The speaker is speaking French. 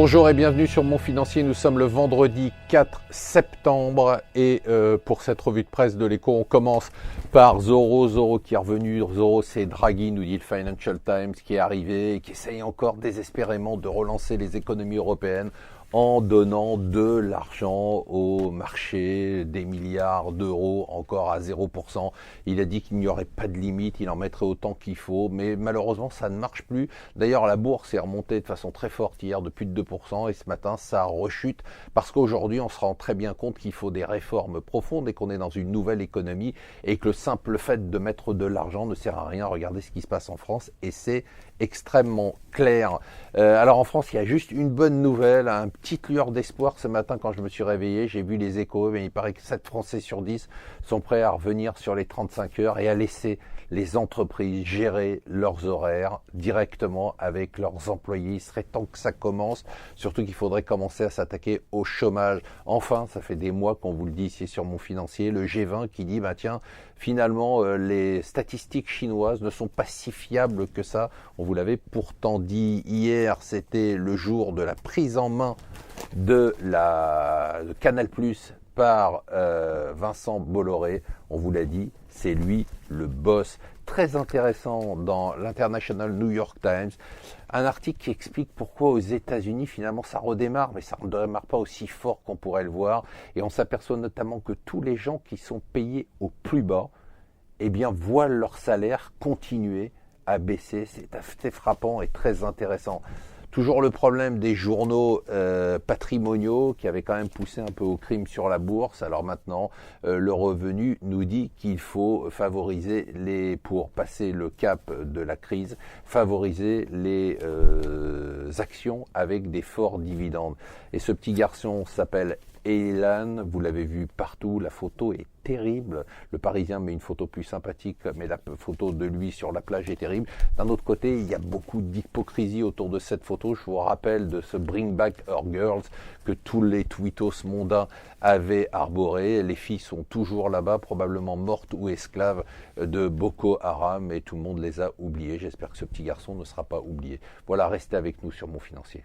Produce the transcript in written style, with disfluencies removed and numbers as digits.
Bonjour et bienvenue sur Mon Financier. Nous sommes le vendredi 4 septembre et pour cette revue de presse de l'Écho, on commence par Zoro. Zoro qui est revenu. Zoro, c'est Draghi, nous dit le Financial Times, qui est arrivé et qui essaye encore désespérément de relancer les économies européennes en donnant de l'argent au marché, des milliards d'euros encore à 0%. Il a dit qu'il n'y aurait pas de limite, il en mettrait autant qu'il faut, mais malheureusement ça ne marche plus. D'ailleurs la bourse est remontée de façon très forte hier de plus de 2% et ce matin ça rechute parce qu'aujourd'hui on se rend très bien compte qu'il faut des réformes profondes et qu'on est dans une nouvelle économie et que le simple fait de mettre de l'argent ne sert à rien. Regardez ce qui se passe en France et c'est extrêmement clair. Alors en France, il y a juste une bonne nouvelle, une petite lueur d'espoir ce matin quand je me suis réveillé. J'ai vu les échos, mais il paraît que 7 Français sur 10 sont prêts à revenir sur les 35 heures et à laisser les entreprises gérer leurs horaires directement avec leurs employés. Il serait temps que ça commence, surtout qu'il faudrait commencer à s'attaquer au chômage. Enfin, ça fait des mois qu'on vous le dit ici sur Mon Financier, le G20 qui dit, tiens, finalement, les statistiques chinoises ne sont pas si fiables que ça. On vous l'avait pourtant dit hier, c'était le jour de la prise en main de Canal+ par Vincent Bolloré. On vous l'a dit, c'est lui le boss. Très intéressant dans l'International New York Times, un article qui explique pourquoi aux États-Unis finalement ça redémarre, mais ça ne redémarre pas aussi fort qu'on pourrait le voir. Et on s'aperçoit notamment que tous les gens qui sont payés au plus bas, voient leur salaire continuer à baisser. C'est assez frappant et très intéressant. Toujours le problème des journaux patrimoniaux qui avaient quand même poussé un peu au crime sur la bourse. Alors maintenant, le Revenu nous dit qu'il faut favoriser pour passer le cap de la crise, favoriser les actions avec des forts dividendes. Et ce petit garçon s'appelle Elan, vous l'avez vu partout, la photo est terrible. Le Parisien met une photo plus sympathique, mais la photo de lui sur la plage est terrible. D'un autre côté, il y a beaucoup d'hypocrisie autour de cette photo. Je vous rappelle de ce Bring Back Our Girls que tous les twittos mondains avaient arboré. Les filles sont toujours là-bas, probablement mortes ou esclaves de Boko Haram, et tout le monde les a oubliées. J'espère que ce petit garçon ne sera pas oublié. Voilà, restez avec nous sur Mon Financier.